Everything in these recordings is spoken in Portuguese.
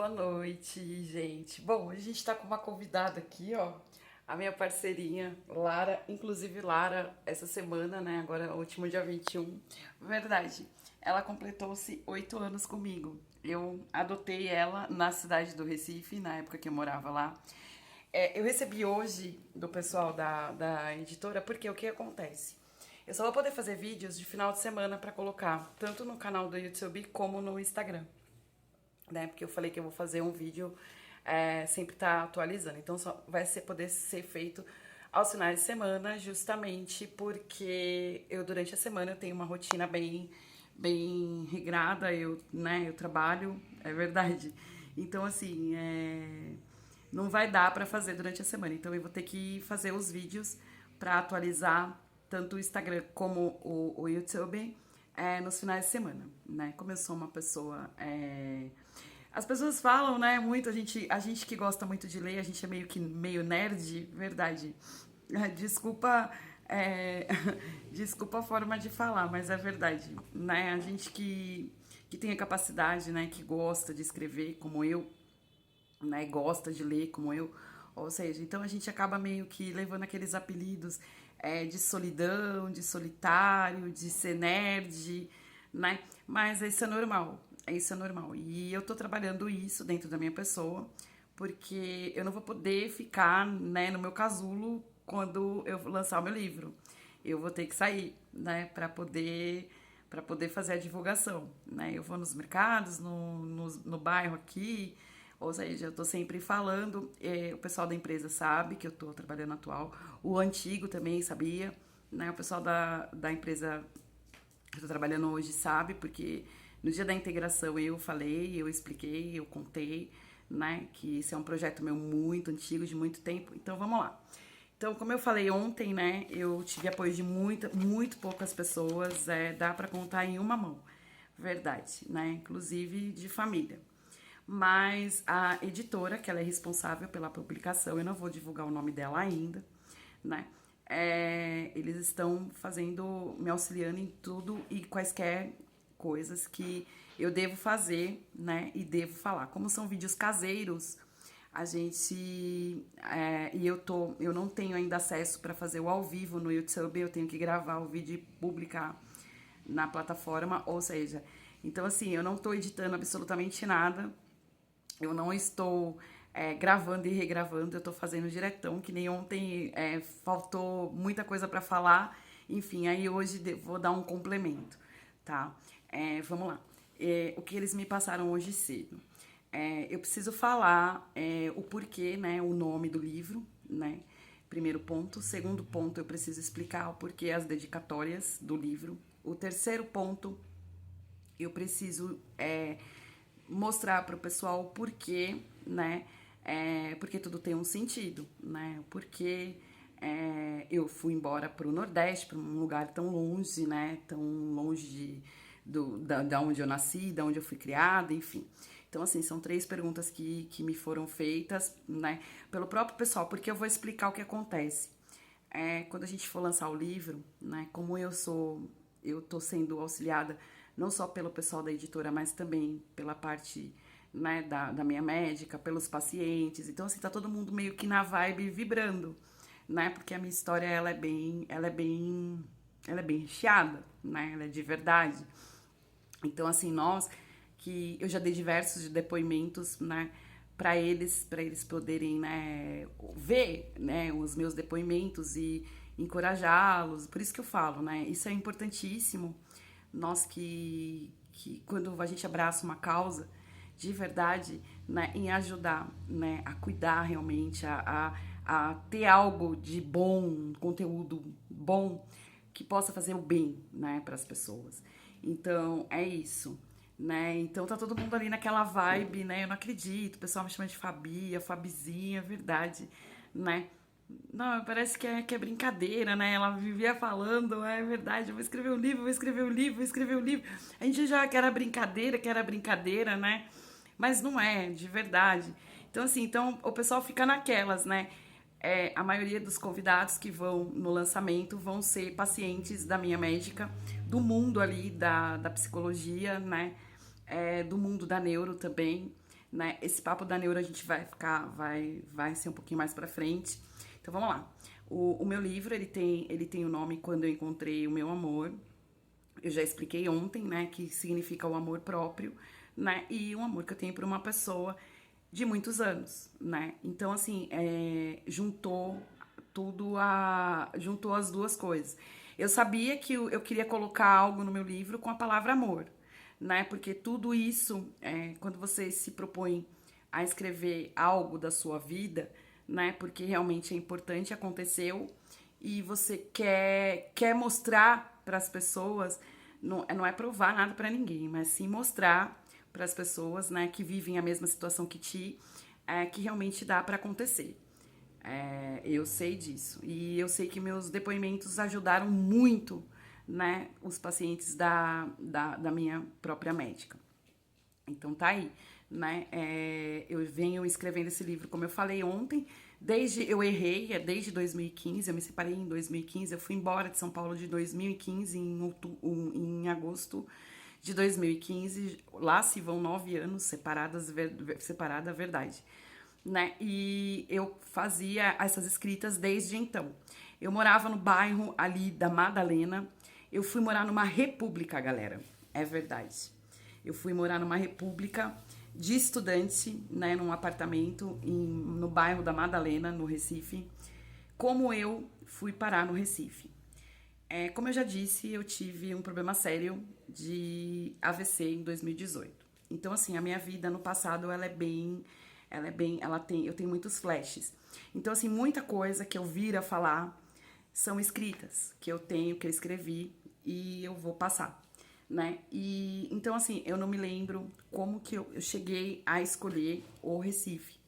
Boa noite, gente. Bom, a gente tá com uma convidada aqui, ó. A minha parceirinha, Lara. Inclusive, Lara, essa semana, né? Agora, último dia 21. Verdade. Ela completou-se 8 anos comigo. Eu adotei ela na cidade do Recife, na época que eu morava lá. Eu recebi hoje do pessoal da editora, porque o que acontece? Eu só vou poder fazer vídeos de final de semana pra colocar, tanto no canal do YouTube como no Instagram, né? Porque eu falei que eu vou fazer um vídeo, sempre tá atualizando. Então só vai poder ser feito aos finais de semana, justamente porque eu durante a semana eu tenho uma rotina bem regrada, eu trabalho, é verdade. Então assim, não vai dar para fazer durante a semana. Então eu vou ter que fazer os vídeos para atualizar tanto o Instagram como o YouTube nos finais de semana, né? Como eu sou uma pessoa. As pessoas falam, né, muito, a gente que gosta muito de ler, a gente é meio que meio nerd, verdade. Desculpa, é, desculpa a forma de falar, mas é verdade, né? A gente que tem a capacidade, né, que gosta de escrever, como eu, né, gosta de ler como eu, ou seja, então a gente acaba meio que levando aqueles apelidos de solidão, de solitário, de ser nerd, né? Mas isso é normal. E eu tô trabalhando isso dentro da minha pessoa, porque eu não vou poder ficar, né, no meu casulo quando eu lançar o meu livro. Eu vou ter que sair, né, para poder fazer a divulgação, né? Eu vou nos mercados, no bairro aqui, ou seja, eu tô sempre falando, o pessoal da empresa sabe que eu tô trabalhando atual, o antigo também sabia, né? O pessoal da empresa que eu tô trabalhando hoje sabe, porque no dia da integração eu falei, eu expliquei, eu contei, né? Que esse é um projeto meu muito antigo, de muito tempo. Então vamos lá. Então, como eu falei ontem, né, eu tive apoio de muito poucas pessoas, dá pra contar em uma mão, verdade, né, inclusive de família. Mas a editora, que ela é responsável pela publicação, eu não vou divulgar o nome dela ainda, né, eles estão fazendo, me auxiliando em tudo e quaisquer coisas que eu devo fazer, né, e devo falar. Como são vídeos caseiros, a gente eu não tenho ainda acesso para fazer o ao vivo no YouTube, eu tenho que gravar o vídeo e publicar na plataforma, ou seja, então assim, eu não estou editando absolutamente nada, eu não estou gravando e regravando, eu estou fazendo diretão, que nem ontem faltou muita coisa para falar, enfim, aí hoje vou dar um complemento, tá? Vamos lá. O que eles me passaram hoje cedo. Eu preciso falar o porquê, né, o nome do livro, né? Primeiro ponto. Segundo ponto, eu preciso explicar o porquê as dedicatórias do livro. O terceiro ponto, eu preciso mostrar para o pessoal o porquê, né? Porque tudo tem um sentido, né? Porque eu fui embora para o Nordeste, para um lugar tão longe, né? Tão longe da onde eu nasci, da onde eu fui criada, enfim. Então, assim, são três perguntas que me foram feitas, né? Pelo próprio pessoal, porque eu vou explicar o que acontece. Quando a gente for lançar o livro, né? Como eu tô sendo auxiliada não só pelo pessoal da editora, mas também pela parte, né, da minha médica, pelos pacientes. Então, assim, tá todo mundo meio que na vibe vibrando, né? Porque a minha história, ela é bem recheada, né? Ela é de verdade. Então, assim, que eu já dei diversos depoimentos, né, para eles poderem, né, ver, né, os meus depoimentos e encorajá-los. Por isso que eu falo, né, isso é importantíssimo. Nós que quando a gente abraça uma causa de verdade, né, em ajudar, né, a cuidar realmente, a ter algo de bom, conteúdo bom, que possa fazer o bem, né, para as pessoas. Então, é isso, né? Então tá todo mundo ali naquela vibe, né? Eu não acredito, o pessoal me chama de Fabia, Fabizinha, é verdade, né? Não, parece que é brincadeira, né? Ela vivia falando, é verdade, eu vou escrever um livro, vou escrever um livro, vou escrever um livro. A gente já que era brincadeira, né? Mas não é, de verdade. Então, assim, o pessoal fica naquelas, né? A maioria dos convidados que vão no lançamento vão ser pacientes da minha médica, do mundo ali da psicologia, né? Do mundo da neuro também, né? Esse papo da neuro a gente vai ser um pouquinho mais pra frente. Então vamos lá. O meu livro, ele tem o nome Quando Eu Encontrei o Meu Amor. Eu já expliquei ontem, né, que significa o amor próprio, né, e um amor que eu tenho por uma pessoa de muitos anos, né. Então, assim, juntou as duas coisas. Eu sabia que eu queria colocar algo no meu livro com a palavra amor, né, porque tudo isso, quando você se propõe a escrever algo da sua vida, né, porque realmente é importante, aconteceu, e você quer mostrar para as pessoas, não é provar nada para ninguém, mas sim mostrar para as pessoas, né, que vivem a mesma situação que ti, que realmente dá para acontecer. Eu sei disso. E eu sei que meus depoimentos ajudaram muito, né, os pacientes da minha própria médica. Então tá aí, né? Eu venho escrevendo esse livro, como eu falei ontem, desde 2015, eu me separei em 2015, eu fui embora de São Paulo de 2015, em agosto de 2015, lá se vão 9 anos separada, verdade, né? E eu fazia essas escritas desde então. Eu morava no bairro ali da Madalena, eu fui morar numa república, galera, é verdade. Eu fui morar numa república de estudante, né, num apartamento no bairro da Madalena, no Recife. Como eu fui parar no Recife? Como eu já disse, eu tive um problema sério de AVC em 2018. Então, assim, a minha vida no passado, eu tenho muitos flashes. Então, assim, muita coisa que eu vir a falar são escritas, que eu escrevi e eu vou passar, né? E então, assim, eu não me lembro como que eu cheguei a escolher o Recife.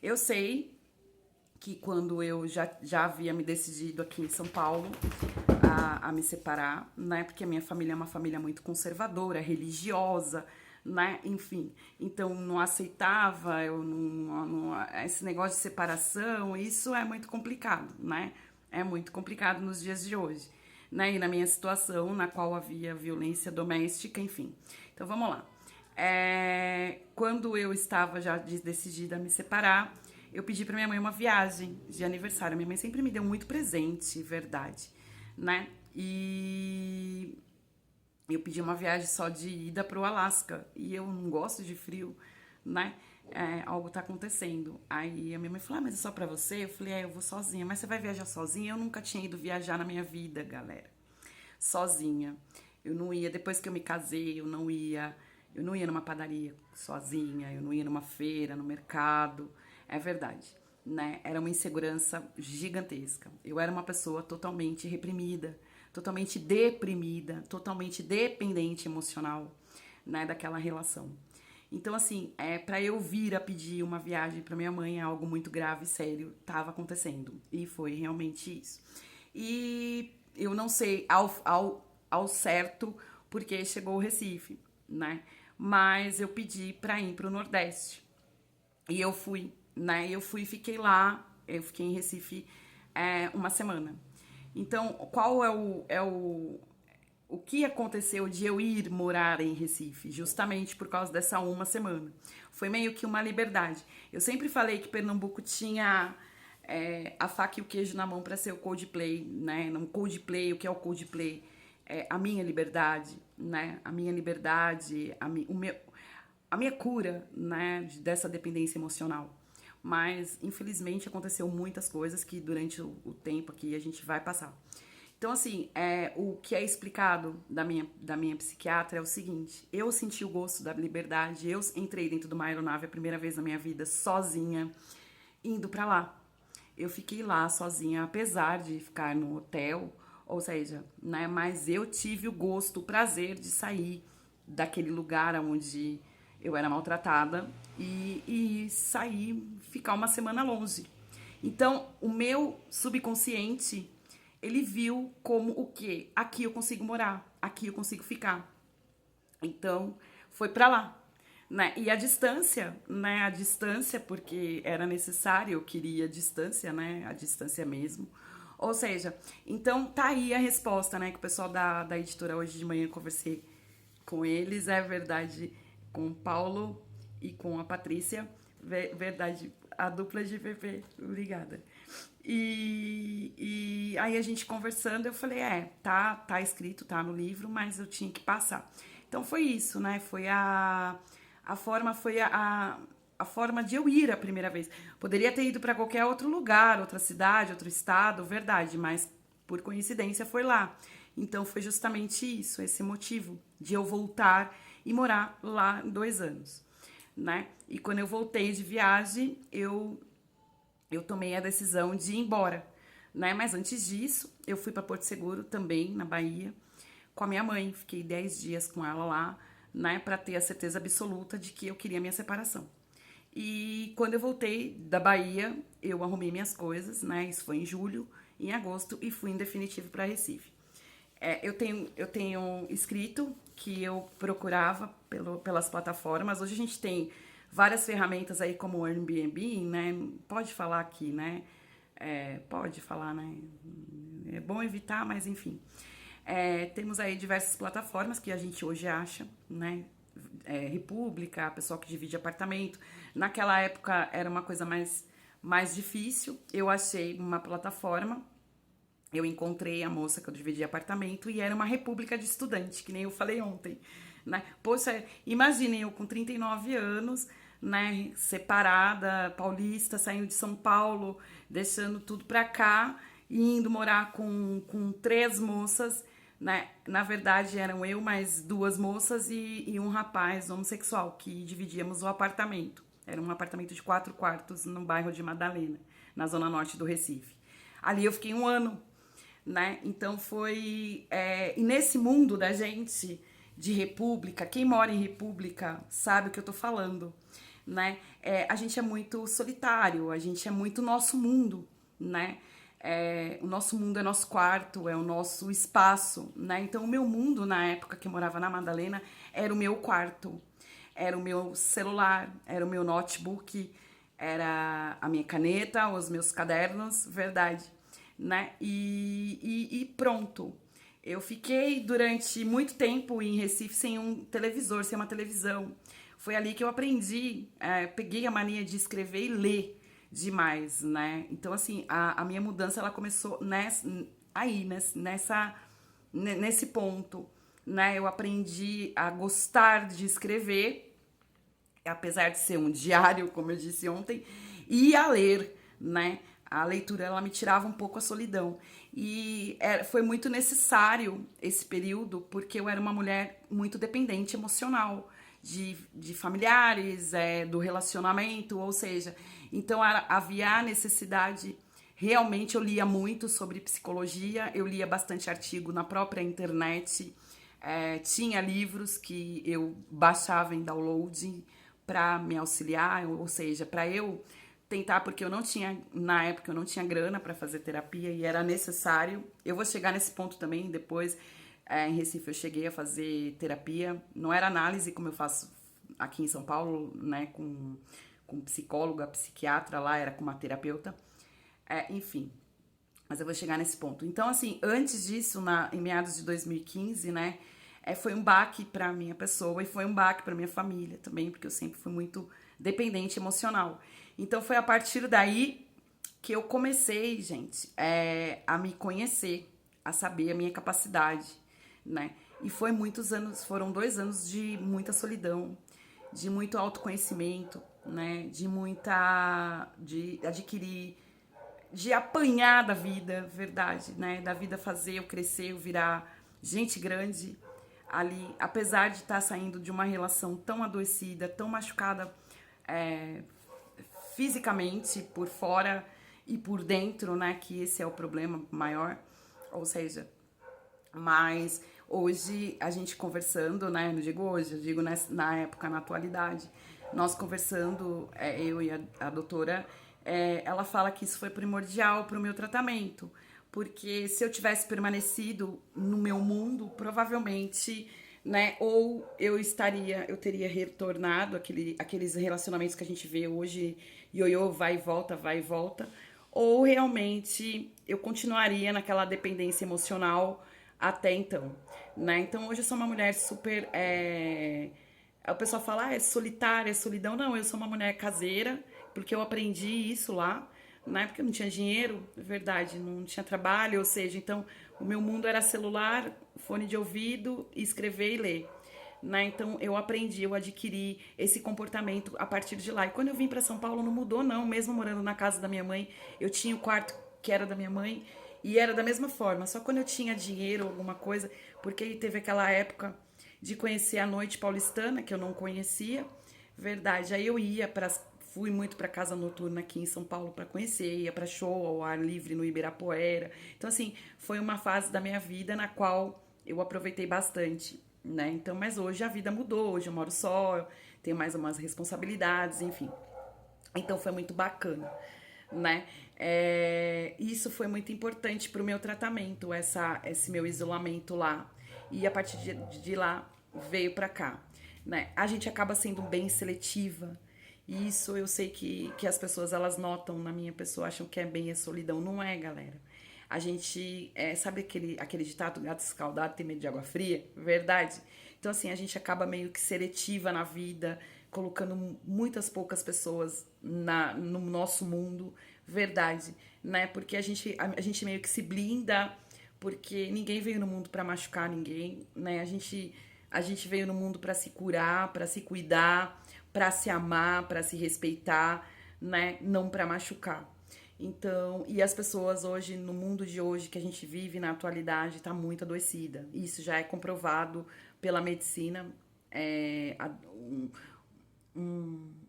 Eu sei que quando eu já havia me decidido aqui em São Paulo a me separar, né? Porque a minha família é uma família muito conservadora, religiosa, né? Enfim, então não aceitava, esse negócio de separação, isso é muito complicado, né? É muito complicado nos dias de hoje, né? E na minha situação, na qual havia violência doméstica, enfim. Então vamos lá. Quando eu estava já decidida a me separar, eu pedi para minha mãe uma viagem de aniversário. Minha mãe sempre me deu muito presente, verdade, né? E eu pedi uma viagem só de ida pro Alasca. E eu não gosto de frio, né? Algo tá acontecendo. Aí a minha mãe falou, mas é só pra você? Eu falei, eu vou sozinha. Mas você vai viajar sozinha? Eu nunca tinha ido viajar na minha vida, galera. Sozinha. Eu não ia, depois que eu me casei, eu não ia numa padaria sozinha, eu não ia numa feira, no mercado. É verdade, né? Era uma insegurança gigantesca. Eu era uma pessoa totalmente reprimida, totalmente deprimida, totalmente dependente emocional, né, daquela relação. Então, assim, para eu vir a pedir uma viagem para minha mãe, algo muito grave, sério, estava acontecendo. E foi realmente isso. E eu não sei ao certo porque chegou o Recife, né? Mas eu pedi para ir para o Nordeste. E eu fui, né? Eu fui e fiquei lá, eu fiquei em Recife uma semana. Então, qual o que aconteceu de eu ir morar em Recife? Justamente por causa dessa uma semana. Foi meio que uma liberdade. Eu sempre falei que Pernambuco tinha a faca e o queijo na mão para ser o Coldplay, né? No Coldplay, o que é o Coldplay? A minha liberdade, né? A minha liberdade, a minha cura, né? Dessa dependência emocional. Mas, infelizmente, aconteceu muitas coisas que durante o tempo aqui a gente vai passar. Então, assim, o que é explicado da minha psiquiatra é o seguinte: eu senti o gosto da liberdade, eu entrei dentro de uma aeronave a primeira vez na minha vida sozinha, indo pra lá. Eu fiquei lá sozinha, apesar de ficar no hotel, ou seja, né, mas eu tive o gosto, o prazer de sair daquele lugar onde eu era maltratada e sair, ficar uma semana longe. Então, o meu subconsciente, ele viu como o quê? Aqui eu consigo morar, aqui eu consigo ficar. Então, foi pra lá, né? E a distância, né? A distância, porque era necessário, eu queria distância, né? A distância mesmo. Ou seja, então tá aí a resposta, né? Que o pessoal da editora hoje de manhã eu conversei com eles, é verdade, com o Paulo e com a Patrícia, verdade, a dupla de VP, obrigada. E aí a gente conversando, eu falei, tá escrito, tá no livro, mas eu tinha que passar. Então foi isso, né? A forma, foi a forma de eu ir a primeira vez. Poderia ter ido para qualquer outro lugar, outra cidade, outro estado, verdade, mas por coincidência foi lá. Então foi justamente isso, esse motivo de eu voltar e morar lá 2 anos, né? E quando eu voltei de viagem, eu tomei a decisão de ir embora, né? Mas antes disso, eu fui para Porto Seguro também, na Bahia, com a minha mãe. Fiquei 10 dias com ela lá, né? Para ter a certeza absoluta de que eu queria minha separação. E quando eu voltei da Bahia, eu arrumei minhas coisas, né? Isso foi em julho, em agosto, e fui em definitivo para Recife. Eu tenho escrito que eu procurava pelas plataformas. Hoje a gente tem várias ferramentas aí como o Airbnb, né? Pode falar aqui, né? Pode falar, né? É bom evitar, mas enfim. Temos aí diversas plataformas que a gente hoje acha, né? República, pessoal que divide apartamento. Naquela época era uma coisa mais difícil. Eu achei uma plataforma, eu encontrei a moça que eu dividi apartamento e era uma república de estudante, que nem eu falei ontem, né? Poxa, imaginem eu com 39 anos, né, separada, paulista, saindo de São Paulo, deixando tudo pra cá e indo morar com 3 moças, né? Na verdade eram eu mais 2 moças e um rapaz homossexual que dividíamos o apartamento. Era um apartamento de 4 quartos no bairro de Madalena, na zona norte do Recife. Ali eu fiquei um ano, né? Então foi. E nesse mundo da gente de república, quem mora em república sabe o que eu tô falando, né? A gente é muito solitário, a gente é muito nosso mundo, né? O nosso mundo é nosso quarto, é o nosso espaço, né? Então o meu mundo na época que eu morava na Madalena era o meu quarto, era o meu celular, era o meu notebook, era a minha caneta, os meus cadernos, verdade, né? E pronto. Eu fiquei durante muito tempo em Recife sem um televisor, sem uma televisão. Foi ali que eu aprendi, peguei a mania de escrever e ler demais, né? Então, assim, a minha mudança, ela começou nesse ponto, né? Eu aprendi a gostar de escrever, apesar de ser um diário, como eu disse ontem, e a ler, né? A leitura, ela me tirava um pouco a solidão. E foi muito necessário esse período, porque eu era uma mulher muito dependente emocional, de familiares, do relacionamento, ou seja, então havia a necessidade. Realmente eu lia muito sobre psicologia, eu lia bastante artigo na própria internet, tinha livros que eu baixava em download para me auxiliar, ou seja, para eu tentar, porque eu não tinha, na época eu não tinha grana para fazer terapia e era necessário. Eu vou chegar nesse ponto também depois. Em Recife eu cheguei a fazer terapia, não era análise como eu faço aqui em São Paulo, né, com psicóloga, psiquiatra, lá era com uma terapeuta, enfim. Mas eu vou chegar nesse ponto. Então, assim, antes disso, em meados de 2015, né, foi um baque pra minha pessoa e foi um baque pra minha família também, porque eu sempre fui muito dependente emocional. Então, foi a partir daí que eu comecei, gente, a me conhecer, a saber a minha capacidade, né? E foi muitos anos, foram 2 anos de muita solidão, de muito autoconhecimento, né? De adquirir, de apanhar da vida, verdade, né? Da vida fazer eu crescer, eu virar gente grande ali, apesar de estar saindo de uma relação tão adoecida, tão machucada, é, fisicamente, por fora e por dentro, né? Que esse é o problema maior. Ou seja, mas hoje a gente conversando, né? Não digo hoje, eu digo na época, na atualidade, nós conversando, eu e a doutora, ela fala que isso foi primordial para o meu tratamento, porque se eu tivesse permanecido no meu mundo, provavelmente, né, ou eu teria retornado aqueles relacionamentos que a gente vê hoje, ioiô, vai e volta, ou realmente eu continuaria naquela dependência emocional até então, né? Então hoje eu sou uma mulher super o pessoal fala, ah, é solitária, é solidão. Não, eu sou uma mulher caseira, porque eu aprendi isso lá. Na época eu não tinha dinheiro, é verdade, não tinha trabalho, ou seja, então o meu mundo era celular, fone de ouvido, escrever e ler. Né? Então eu aprendi, eu adquiri esse comportamento a partir de lá. E quando eu vim para São Paulo não mudou não, mesmo morando na casa da minha mãe, eu tinha o quarto que era da minha mãe e era da mesma forma. Só quando eu tinha dinheiro, alguma coisa, porque teve aquela época de conhecer a noite paulistana que eu não conhecia, verdade. Aí eu ia para fui muito para casa noturna aqui em São Paulo para conhecer, ia para show ao ar livre no Ibirapuera. Então assim, foi uma fase da minha vida na qual eu aproveitei bastante, né? Então, mas hoje a vida mudou, hoje eu moro só, tenho mais umas responsabilidades, enfim. Então foi muito bacana, né? Isso foi muito importante para o meu tratamento, esse meu isolamento lá. E a partir de lá veio para cá, né? A gente acaba sendo bem seletiva. E isso eu sei que as pessoas elas notam na minha pessoa, acham que é bem a solidão. Não é, galera. A gente, sabe aquele ditado, gato escaldado tem medo de água fria? Verdade. Então, assim, a gente acaba meio que seletiva na vida, colocando muitas poucas pessoas no nosso mundo, verdade, né? Porque a gente meio que se blinda, porque ninguém veio no mundo para machucar ninguém, né? A gente veio no mundo para se curar, para se cuidar, para se amar, para se respeitar, né? Não para machucar. Então, e as pessoas hoje, no mundo de hoje que a gente vive na atualidade, tá muito adoecida. Isso já é comprovado pela medicina. É,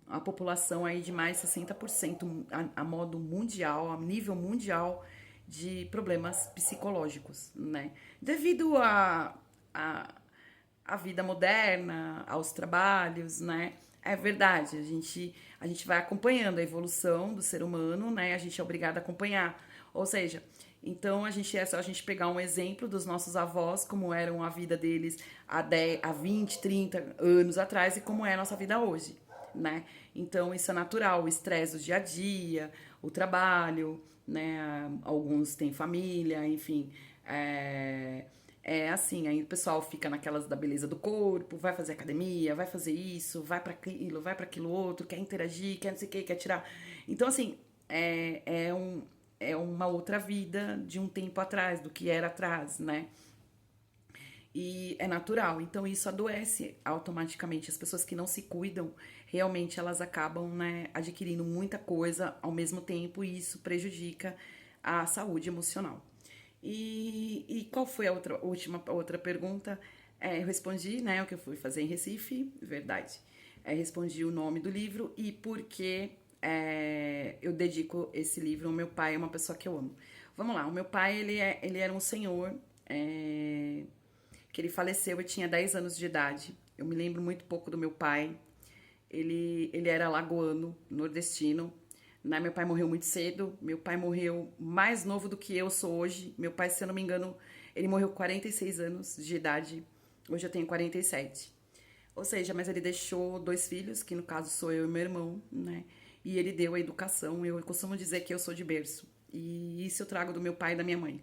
a população aí de mais 60% a modo mundial, a nível mundial, de problemas psicológicos, né? Devido a, a vida moderna, aos trabalhos, né? É verdade, a gente vai acompanhando a evolução do ser humano, né? A gente é obrigado a acompanhar. Ou seja, então é só a gente pegar um exemplo dos nossos avós, como eram a vida deles há 20, 30 anos atrás e como é a nossa vida hoje, né? Então isso é natural, o estresse do dia a dia, o trabalho, né? Alguns têm família, enfim. Assim, aí o pessoal fica naquelas da beleza do corpo, vai fazer academia, vai fazer isso, vai para aquilo outro, quer interagir, quer não sei o que, quer tirar. Então, assim, é uma outra vida de um tempo atrás, do que era atrás, né? E é natural, então isso adoece automaticamente. As pessoas que não se cuidam, realmente elas acabam, né, adquirindo muita coisa ao mesmo tempo e isso prejudica a saúde emocional. E qual foi a outra pergunta? Eu respondi, né, o que eu fui fazer em Recife, verdade. Respondi o nome do livro e por que eu dedico esse livro ao meu pai, é uma pessoa que eu amo. Vamos lá, o meu pai, ele era um senhor que ele faleceu, eu tinha 10 anos de idade. Eu me lembro muito pouco do meu pai. Ele era lagoano, nordestino, né? Meu pai morreu muito cedo. Meu pai morreu mais novo do que eu sou hoje. Meu pai, se eu não me engano, ele morreu com 46 anos de idade. Hoje eu tenho 47. Ou seja, mas ele deixou dois filhos, que no caso sou eu e meu irmão, né? E ele deu a educação. Eu costumo dizer que eu sou de berço. E isso eu trago do meu pai e da minha mãe.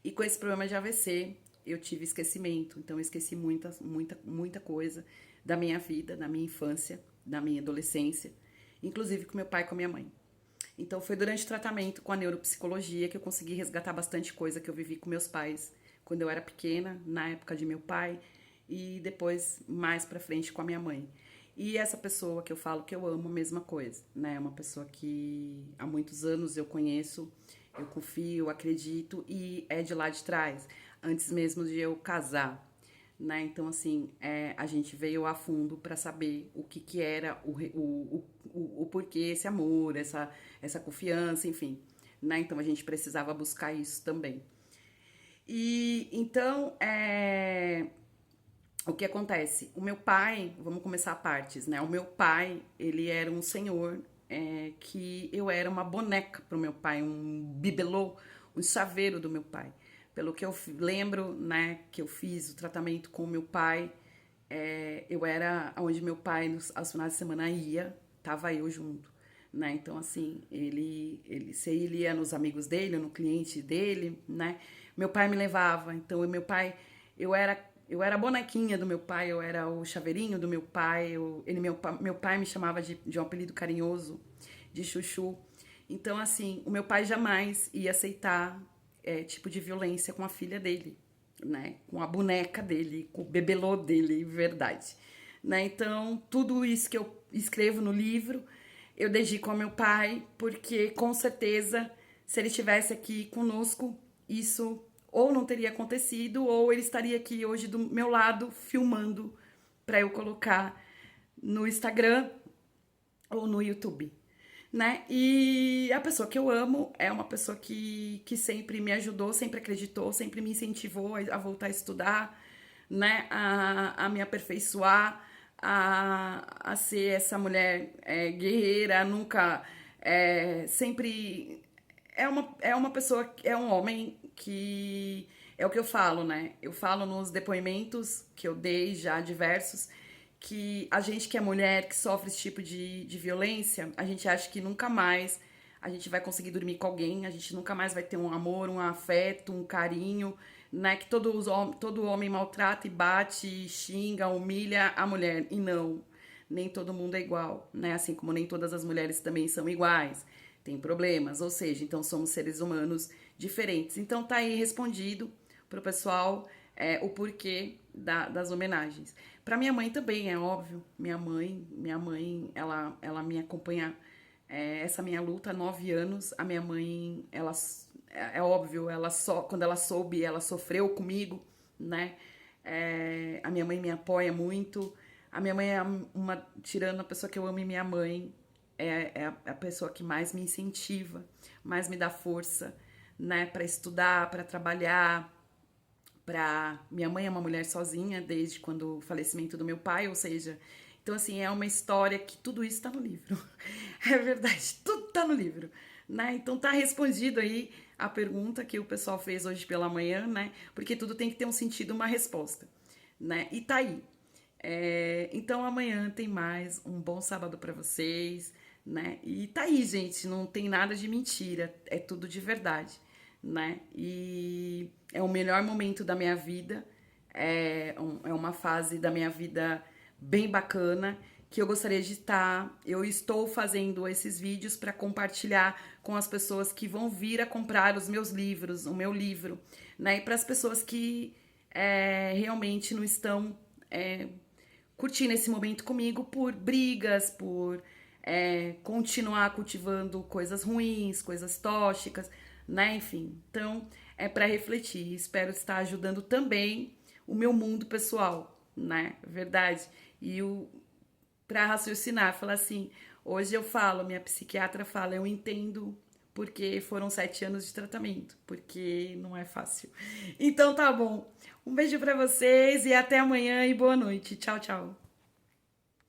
E com esse problema de AVC, eu tive esquecimento. Então eu esqueci muita coisa da minha vida, da minha infância, da minha adolescência, inclusive com meu pai e com a minha mãe. Então foi durante o tratamento com a neuropsicologia que eu consegui resgatar bastante coisa que eu vivi com meus pais quando eu era pequena, na época de meu pai, e depois mais pra frente com a minha mãe. E essa pessoa que eu falo que eu amo, a mesma coisa, né? É uma pessoa que há muitos anos eu conheço, eu confio, acredito e é de lá de trás, antes mesmo de eu casar, né? Então, assim, a gente veio a fundo para saber o que era o porquê esse amor, essa confiança, enfim, né? Então, a gente precisava buscar isso também. E, então, o que acontece? O meu pai, vamos começar a partes, né? O meu pai, ele era um senhor que eu era uma boneca pro meu pai, um bibelô, um chaveiro do meu pai. Pelo que eu lembro, né, que eu fiz o tratamento com o meu pai, eu era onde meu pai, aos finais de semana, ia, tava eu junto, né? Então, assim, se ele ia nos amigos dele, no cliente dele, né? Meu pai me levava, então, meu pai, eu era Eu era a bonequinha do meu pai, eu era o chaveirinho do meu pai, meu pai me chamava de um apelido carinhoso, de chuchu. Então, assim, o meu pai jamais ia aceitar tipo de violência com a filha dele, né? Com a boneca dele, com o bebelô dele, verdade. Né? Então, tudo isso que eu escrevo no livro, eu dedico ao meu pai, porque com certeza, se ele estivesse aqui conosco, isso ou não teria acontecido, ou ele estaria aqui hoje do meu lado filmando para eu colocar no Instagram ou no YouTube, né? E a pessoa que eu amo é uma pessoa que sempre me ajudou, sempre acreditou, sempre me incentivou a voltar a estudar, né? A me aperfeiçoar, a ser essa mulher guerreira, nunca sempre é uma pessoa, é um homem que é o que eu falo, né? Eu falo nos depoimentos que eu dei já diversos, que a gente que é mulher, que sofre esse tipo de violência, a gente acha que nunca mais a gente vai conseguir dormir com alguém, a gente nunca mais vai ter um amor, um afeto, um carinho, né? Que todo homem maltrata e bate, xinga, humilha a mulher. E não, nem todo mundo é igual, né? Assim como nem todas as mulheres também são iguais. Tem problemas, ou seja, então somos seres humanos diferentes. Então tá aí respondido pro pessoal o porquê das homenagens. Para minha mãe também, é óbvio. Minha mãe, ela me acompanha essa minha luta há 9 anos. A minha mãe, ela é óbvio, ela só quando ela soube, ela sofreu comigo, né? A minha mãe me apoia muito. A minha mãe é uma, tirando a pessoa que eu amo, e minha mãe é a pessoa que mais me incentiva, mais me dá força, né, para estudar, para trabalhar, para minha mãe é uma mulher sozinha desde quando o falecimento do meu pai, ou seja, então assim, é uma história que tudo isso tá no livro. É verdade, tudo tá no livro, né? Então tá respondido aí a pergunta que o pessoal fez hoje pela manhã, né? Porque tudo tem que ter um sentido, uma resposta, né? E tá aí. Então amanhã tem mais um bom sábado para vocês, né? E tá aí, gente, não tem nada de mentira, é tudo de verdade, né? E é o melhor momento da minha vida, é uma fase da minha vida bem bacana que eu gostaria de estar. Eu estou fazendo esses vídeos para compartilhar com as pessoas que vão vir a comprar os meus livros, o meu livro, né? E para as pessoas que realmente não estão curtindo esse momento comigo por brigas, por continuar cultivando coisas ruins, coisas tóxicas, né? Enfim, então é para refletir. Espero estar ajudando também o meu mundo pessoal, né? Verdade. E o para raciocinar, falar assim, hoje eu falo, minha psiquiatra fala, eu entendo porque foram 7 anos de tratamento, porque não é fácil. Então tá bom. Um beijo para vocês e até amanhã e boa noite. Tchau, tchau.